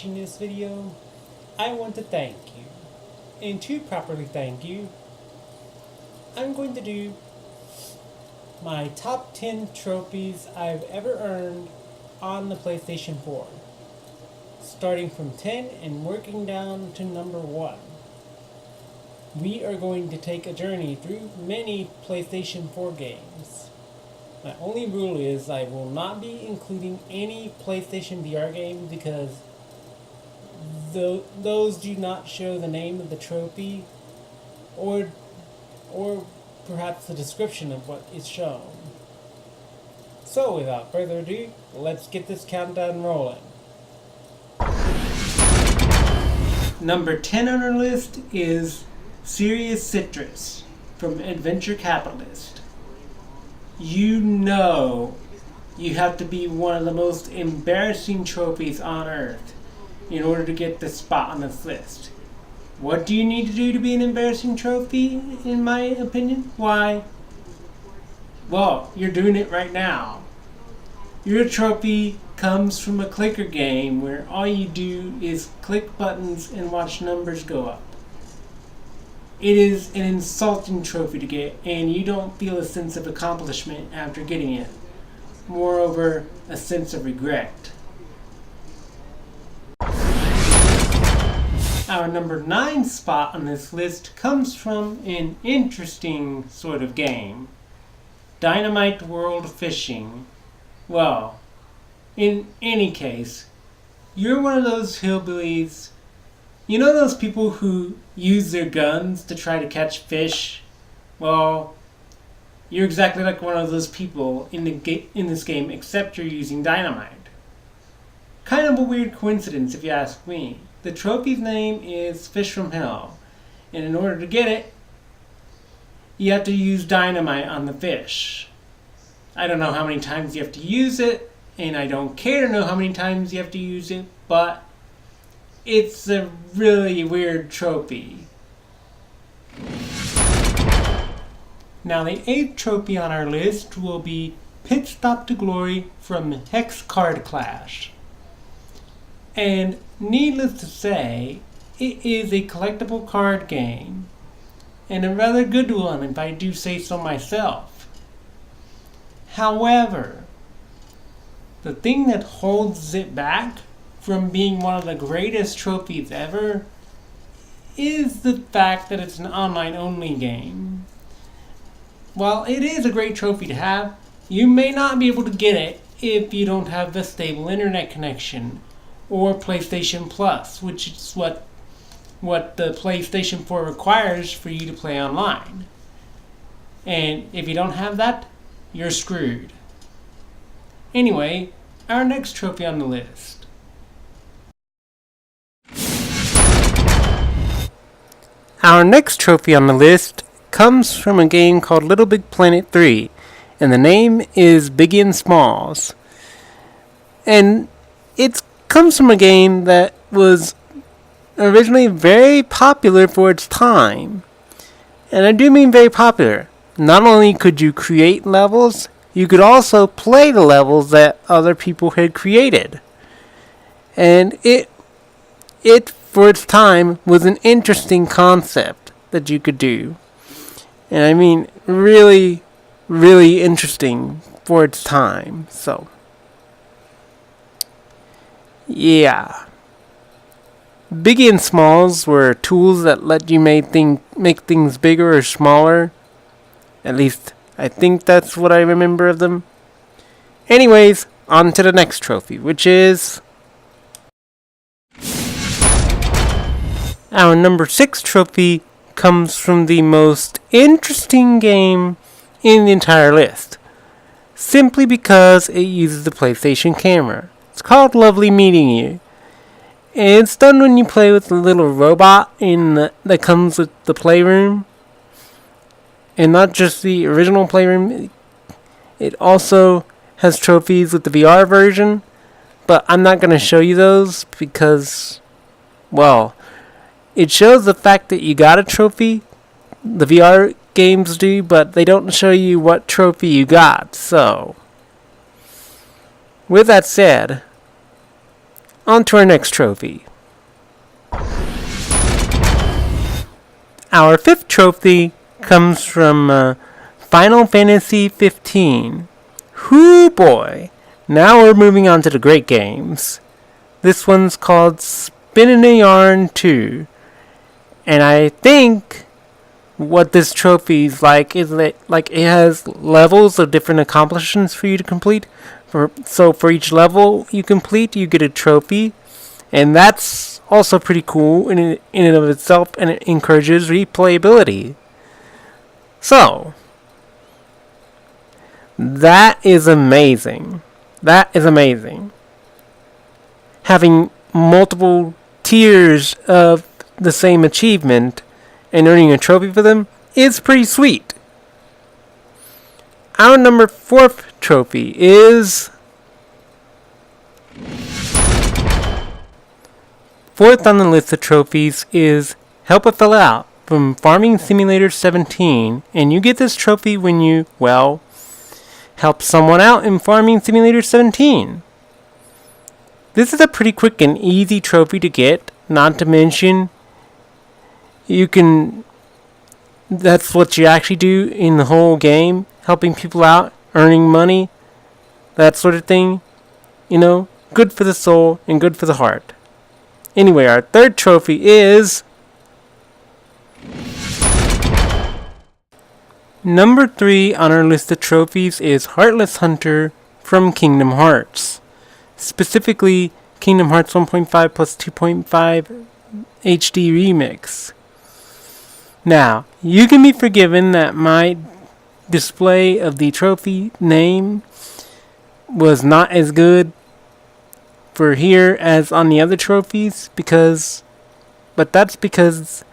watching this video, I want to thank you. And to properly thank you, I'm going to do my top 10 trophies I've ever earned on the PlayStation 4. Starting from 10 and working down to number 1. We are going to take a journey through many PlayStation 4 games. My only rule is I will not be including any PlayStation VR games because those do not show the name of the trophy or perhaps the description of what is shown. So without further ado, let's get this countdown rolling. Number 10 on our list is Serious Citrus from Adventure Capitalist. You know you have to be one of the most embarrassing trophies on Earth in order to get this spot on this list. What do you need to do to be an embarrassing trophy, in my opinion? Why? Well, you're doing it right now. Your trophy comes from a clicker game where all you do is click buttons and watch numbers go up. It is an insulting trophy to get, and you don't feel a sense of accomplishment after getting it. Moreover, a sense of regret. Our number 9 spot on this list comes from an interesting sort of game. Dynamite World Fishing. Well, in any case, you're one of those hillbillies. You know those people who use their guns to try to catch fish? Well, you're exactly like one of those people in this game, except you're using dynamite. Kind of a weird coincidence if you ask me. The trophy's name is Fish from Hell, and in order to get it, you have to use dynamite on the fish. I don't know how many times you have to use it, and I don't care to know how many times you have to use it, but it's a really weird trophy. Now the 8th trophy on our list will be Pit Stop to Glory from Hex Card Clash. And needless to say, it is a collectible card game, and a rather good one if I do say so myself. However, the thing that holds it back from being one of the greatest trophies ever is the fact that it's an online-only game. While it is a great trophy to have, you may not be able to get it if you don't have a stable internet connection or PlayStation Plus, which is what the PlayStation 4 requires for you to play online. And if you don't have that, you're screwed. Anyway, our next trophy on the list. Our next trophy on the list comes from a game called Little Big Planet 3, and the name is Biggie and Smalls. And it comes from a game that was originally very popular for its time. And I do mean very popular. Not only could you create levels, you could also play the levels that other people had created. And it for its time was an interesting concept that you could do. And I mean really, really interesting for its time. So yeah. Biggie and Smalls were tools that let you make things bigger or smaller. At least, I think that's what I remember of them. Anyways, on to the next trophy, which is our number 6 trophy comes from the most interesting game in the entire list. Simply because it uses the PlayStation camera. It's called Lovely Meeting You. And it's done when you play with the little robot that comes with the playroom. And not just the original playroom. It also has trophies with the VR version. But I'm not going to show you those because, well, it shows the fact that you got a trophy. The VR games do, but they don't show you what trophy you got. So, with that said, on to our next trophy. Our fifth trophy comes from Final Fantasy 15. Hoo boy! Now we're moving on to the great games. This one's called Spinning a Yarn 2. And I think what this trophy is like it has levels of different accomplishments for you to complete. So for each level you complete, you get a trophy. And that's also pretty cool in and of itself, and it encourages replayability. So, that is amazing. That is amazing. Having multiple tiers of the same achievement and earning a trophy for them is pretty sweet. Our number 4th trophy is... Fourth on the list of trophies is Help a Fella Out from Farming Simulator 17, and you get this trophy when you, well, help someone out in Farming Simulator 17. This is a pretty quick and easy trophy to get, not to mention that's what you actually do in the whole game, helping people out, earning money, that sort of thing. You know, good for the soul and good for the heart. Anyway, our third trophy is... Number 3 on our list of trophies is Heartless Hunter from Kingdom Hearts. Specifically, Kingdom Hearts 1.5 plus 2.5 HD Remix. Now, you can be forgiven that my display of the trophy name was not as good for here as on the other trophies, but that's because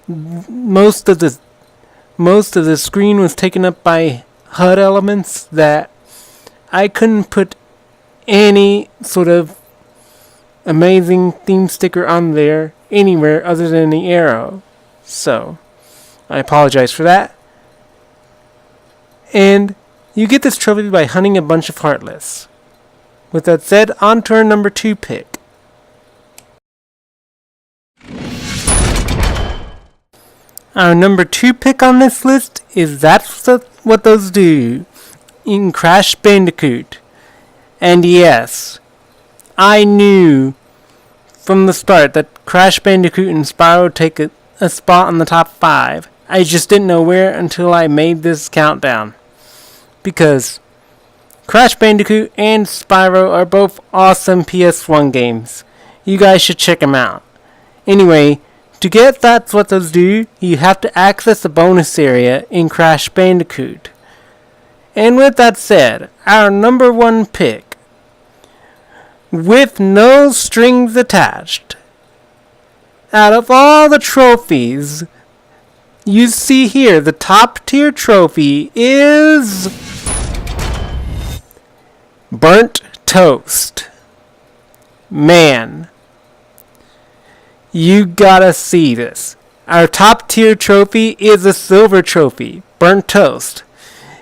most of the screen was taken up by HUD elements that I couldn't put any sort of amazing theme sticker on there anywhere other than the arrow. So, I apologize for that. And you get this trophy by hunting a bunch of Heartless. With that said, on to our number 2 pick. Our number 2 pick on this list is That's What Those Do in Crash Bandicoot. And yes, I knew from the start that Crash Bandicoot and Spyro take a spot on the top 5. I just didn't know where until I made this countdown. Because Crash Bandicoot and Spyro are both awesome PS1 games. You guys should check them out. Anyway, to get That's What Those Do, you have to access the bonus area in Crash Bandicoot. And with that said, our number 1 pick, with no strings attached, out of all the trophies you see here, the top tier trophy is Burnt Toast. Man, you gotta see this. Our top tier trophy is a silver trophy, Burnt Toast.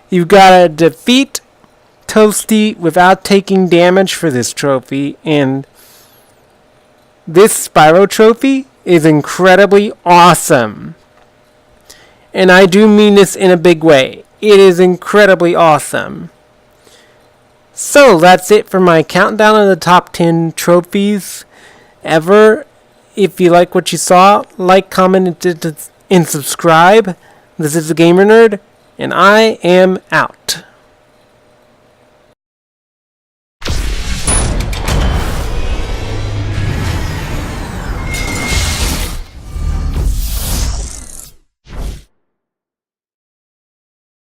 You gotta defeat Toasty without taking damage for this trophy, and this Spyro trophy is incredibly awesome. And I do mean this in a big way. It is incredibly awesome. So that's it for my countdown of the top 10 trophies ever. If you like what you saw, like, comment, and subscribe. This is the Gamer Nerd, and I am out.